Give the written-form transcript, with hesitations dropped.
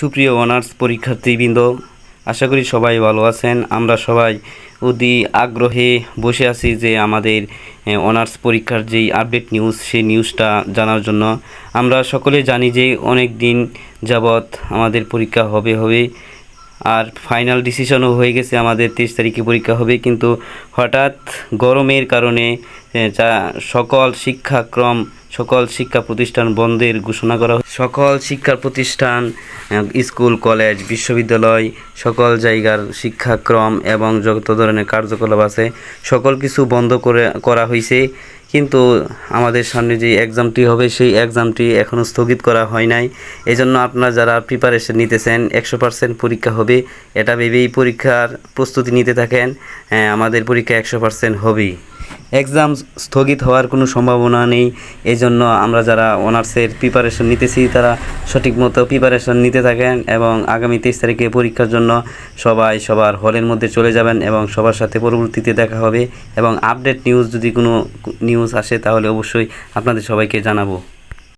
সুপ্রিয় অনার্স পরীক্ষার্থীবৃন্দ, আশা করি সবাই ভালো আছেন। আমরা সবাই অতি আগ্রহে বসে আছি যে আমাদের অনার্স পরীক্ষার যেই আপডেট নিউজ, সেই নিউজটা জানার জন্য। আমরা সকলে জানি যে অনেক দিন যাবৎ আমাদের পরীক্ষা হবে আর ফাইনাল ডিসিশনও হয়ে গেছে, আমাদের 23 তারিখে পরীক্ষা হবে। কিন্তু হঠাৎ গরমের কারণে সকল শিক্ষা প্রতিষ্ঠান বন্ধের ঘোষণা করা সকল শিক্ষা প্রতিষ্ঠান, স্কুল, কলেজ, বিশ্ববিদ্যালয়, সকল জায়গার শিক্ষাক্রম এবং যত ধরনের কার্যকলাপ আছে সকল কিছু বন্ধ করা হয়েছে। কিন্তু আমাদের সামনে যে এক্সামটি হবে সেই এক্সামটি এখনও স্থগিত করা হয় নাই। এই জন্য আপনারা যারা প্রিপারেশন নিতেছেন 100% পরীক্ষা হবে এটা ভেবেই পরীক্ষার প্রস্তুতি নিতে থাকেন। আমাদের পরীক্ষা 100% হবেই। এক্সাম স্থগিত হওয়ার কোনো সম্ভাবনা নেই। এই জন্য আমরা যারা অনার্সের প্রিপারেশন নিতেছি তারা সঠিক মতো প্রিপারেশন নিতে থাকেন এবং আগামী 23 তারিখে পরীক্ষার জন্য সবাই সবার হলের মধ্যে চলে যাবেন এবং সবার সাথে পরবর্তীতে দেখা হবে। এবং আপডেট নিউজ, যদি কোনো নিউজ আসে তাহলে অবশ্যই আপনাদের সবাইকে জানাবো।